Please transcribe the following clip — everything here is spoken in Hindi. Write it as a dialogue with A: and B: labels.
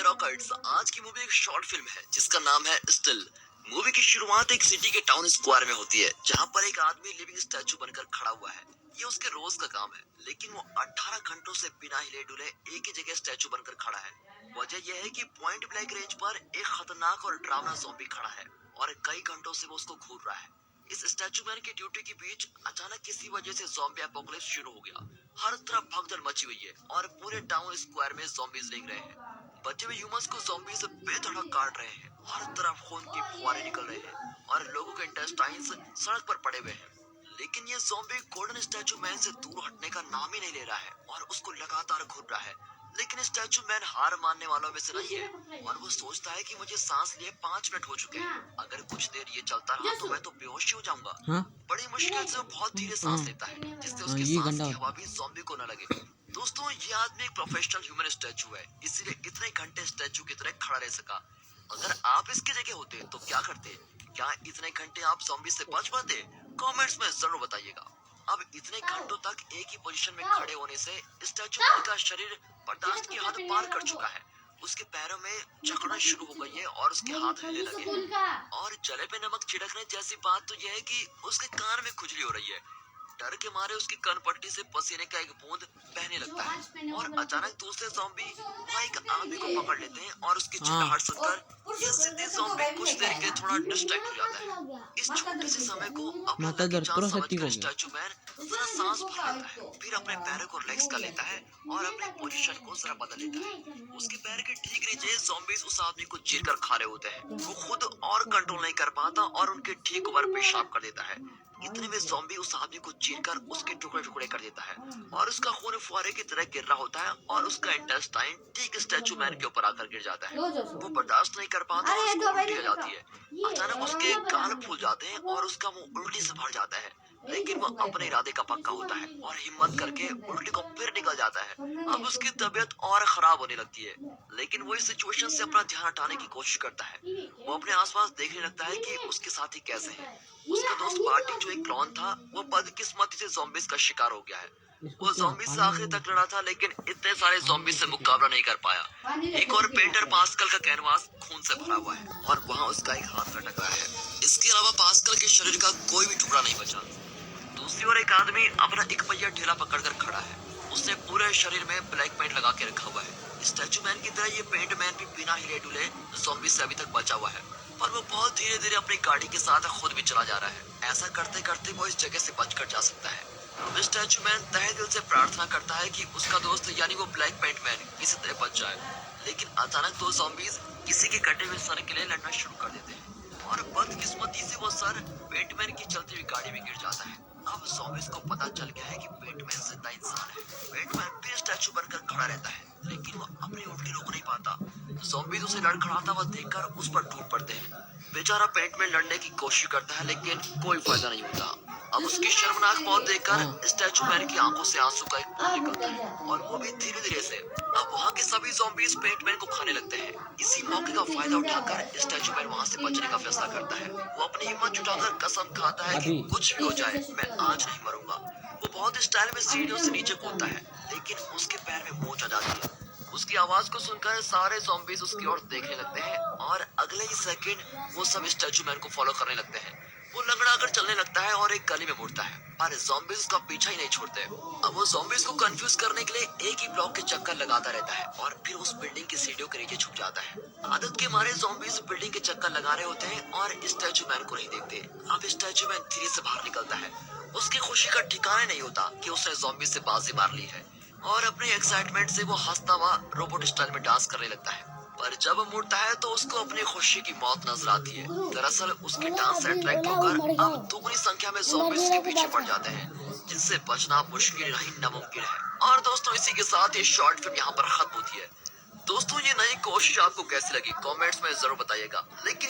A: डियर रॉकर्ट्स, आज की मूवी एक शॉर्ट फिल्म है जिसका नाम है स्टिल। मूवी की शुरुआत एक सिटी के टाउन स्क्वायर में होती है जहां पर एक आदमी लिविंग स्टैचू बनकर खड़ा हुआ है। ये उसके रोज का काम है, लेकिन वो 18 घंटों से बिना हिले डुले एक ही जगह स्टैचू बनकर खड़ा है। वजह यह है कि पॉइंट ब्लैंक रेंज पर एक खतरनाक और डरावना ज़ॉम्बी खड़ा है और कई घंटों से वो उसको घूर रहा है। इस स्टैचू मैन की ड्यूटी के बीच अचानक किसी वजह से ज़ॉम्बी एपोकलिप्स शुरू हो गया। हर तरफ भगदड़ मची हुई है और पूरे टाउन स्क्वायर में ज़ॉम्बीज रेंग रहे हैं। बचे हुए ह्यूमंस को ज़ॉम्बीज बेधड़क काट रहे हैं। हर तरफ खून की फुहारें निकल रहे हैं और लोगों के इंटेस्टाइन्स सड़क पर पड़े हुए हैं। लेकिन ये ज़ॉम्बी गोल्डन स्टैचू मैन से दूर हटने का नाम ही नहीं ले रहा है और उसको लगातार घूर रहा है। लेकिन स्टैचू मैन हार मानने वालों में से नहीं है और वो सोचता है कि मुझे सांस लिए 5 मिनट हो चुके हैं। अगर कुछ देर ये चलता रहा तो मैं तो बेहोश ही हो जाऊंगा।
B: हाँ
A: बड़ी मुश्किल से वो बहुत धीरे सांस लेता है जिससे उसकी
B: ये
A: सांस
B: गंदा
A: की हवा भी ज़ॉम्बी को न लगे। दोस्तों, ये आदमी एक प्रोफेशनल ह्यूमन स्टैचू है, इसीलिए इतने घंटे स्टैचू की तरह खड़ा रह सका। अगर आप इसकी जगह होते तो क्या करते? क्या इतने घंटे आप ज़ॉम्बी से बच पाते? कमेंट्स में जरूर बताइएगा। अब इतने घंटों तक एक ही पोजीशन में खड़े होने से स्टैचू मैन का शरीर बर्दाश्त की हद पार कर चुका है। उसके पैरों में जकड़न शुरू हो गई है और उसके हाथ हिलने लगे हैं। और जले पे नमक छिड़कने जैसी बात तो यह है कि उसके कान में खुजली हो रही है। डर के मारे उसकी कनपट्टी से पसीने का एक बूंद बहने लगता है और अचानक दूसरे ज़ॉम्बी वहाँ एक आदमी को पकड़ लेते हैं और उसकी चिल्लाहट सुनकर ये जिद्दी ज़ॉम्बी कुछ देर के लिए थोड़ा डिस्ट्रैक्ट हो जाता है। इस छोटे से समय को अपना
B: माता
A: लकी
B: दर
A: चांस
B: पूरा सत्ती
A: समझकर
B: हो गया।
A: स्टैचू मैन जरा सांस भर लेता है, फिर अपने पैरों को रिलैक्स कर लेता है और अपनी पोजीशन को जरा बदल लेता है। उसके पैर के ठीक नीचे ज़ॉम्बीज उस आदमी को चीर कर खा रहे होते हैं। वो खुद और कंट्रोल नहीं कर पाता और उनके ठीक ऊपर पेशाब कर देता है। इतने में ज़ॉम्बी उस आदमी को चीरकर उसके टुकड़े टुकड़े कर देता है और उसका खून फुहारे की तरह गिर रहा होता है और उसका इंटेस्टाइन ठीक स्टैचू मैन के ऊपर आकर गिर जाता है। वो बर्दाश्त नहीं कर पाता और उसको उल्टी आ जाती है। अचानक उसके गाल फूल जाते हैं और उसका मुंह उल्टी से भर जाता है, लेकिन वो अपने इरादे का पक्का होता है और हिम्मत करके उल्टी को फिर निकल जाता है। अब उसकी तबीयत और खराब होने लगती है, लेकिन वो इस सिचुएशन से अपना ध्यान हटाने की कोशिश करता है। वो अपने आसपास देखने लगता है कि उसके साथी कैसे हैं। उसका दोस्त बार्टी जो एक क्लॉन था, वो बदकिस्मती से ज़ॉम्बीज का शिकार हो गया है। वो ज़ॉम्बी से आखिर तक लड़ा था, लेकिन इतने सारे ज़ॉम्बी से मुकाबला नहीं कर पाया। एक और पेंटर पास्कल का कैनवास खून से भरा हुआ है और वहाँ उसका एक हाथ लटक रहा है। इसके अलावा पास्कल के शरीर का कोई भी टुकड़ा नहीं बचा। दूसरी ओर एक आदमी अपना एक पहिया ठेला पकड़कर खड़ा है। उसने पूरे शरीर में ब्लैक पेंट लगा के रखा हुआ है। स्टैचू मैन की तरह ये पेंट मैन भी बिना हिले डुले ज़ॉम्बी से अभी तक बचा हुआ है, पर वो बहुत धीरे धीरे अपनी गाड़ी के साथ खुद भी चला जा रहा है। ऐसा करते करते वो इस जगह से बचकर जा सकता है। अब स्टैचू मैन तहे दिल से प्रार्थना करता है कि उसका दोस्त यानी वो ब्लैक पेंट मैन किसी तरह बच जाए, लेकिन अचानक दो ज़ॉम्बीज किसी के कटे हुए सर के लिए लड़ना शुरू कर देते हैं और बदकिस्मती से वो सर पेंटमैन की चलती हुई गाड़ी में गिर जाता है। अब ज़ॉम्बीज को पता चल गया है कि पेंटमैन जिंदा इंसान है। पेंटमैन फिर स्टैचू बनकर खड़ा रहता है, लेकिन वो अपनी उल्टी रोक नहीं पाता। ज़ॉम्बीज उसे लड़खड़ाता हुआ देखकर उस पर टूट पड़ते हैं। बेचारा पेंटमैन लड़ने की कोशिश करता है, लेकिन कोई फायदा नहीं होता। अब उसकी शर्मनाक मौत देखकर स्टैचू मैन की आंखों से आंसू का एक बूंद निकलता है और वो भी धीरे धीरे से। अब वहाँ के सभी ज़ॉम्बीज पेंटमैन को खाने लगते हैं। इसी मौके का फायदा उठाकर स्टैचू मैन वहाँ से बचने का फैसला करता है। वो अपनी हिम्मत जुटाकर कसम खाता है कि कुछ भी हो जाए मैं आज नहीं मरूंगा। वो बहुत स्टाइल में सीढ़ियों से नीचे कूदता है, लेकिन उसके पैर में मोच आ जाती है। उसकी आवाज को सुनकर सारे ज़ॉम्बीज उसकी ओर देखने लगते हैं और अगले ही सेकंड वो सब स्टैचू मैन को फॉलो करने लगते हैं। वो लंगड़ाकर चलने लगता है और एक गली में मुड़ता है, पर ज़ॉम्बीज उसका पीछा ही नहीं छोड़ते। अब वो ज़ॉम्बीज को कंफ्यूज करने के लिए एक ही ब्लॉक के चक्कर लगाता रहता है और फिर उस बिल्डिंग की सीढ़ियों के नीचे छुप जाता है। आदत के मारे ज़ॉम्बीज बिल्डिंग के चक्कर लगा रहे होते हैं और स्टैचू मैन को नहीं देखते। अब स्टैचू मैन धीरे से बाहर निकलता है। उसकी खुशी का ठिकाना नहीं होता कि उसने ज़ॉम्बी से बाजी मार ली है और अपनी एक्साइटमेंट से वो हंसता हुआ रोबोट स्टाइल में डांस करने लगता है। पर जब वो मुड़ता है तो उसको अपनी खुशी की मौत नजर आती है। दरअसल उसके डांस से अट्रैक्ट होकर अब दुगनी संख्या में ज़ॉम्बीज के पीछे पड़ जाते हैं, जिनसे बचना मुश्किल नहीं नामुमकिन है। और दोस्तों, इसी के साथ ये शॉर्ट फिल्म यहाँ पर खत्म होती है। दोस्तों, ये नई कोशिश आपको कैसी लगी कमेंट्स में जरूर बताइएगा। लेकिन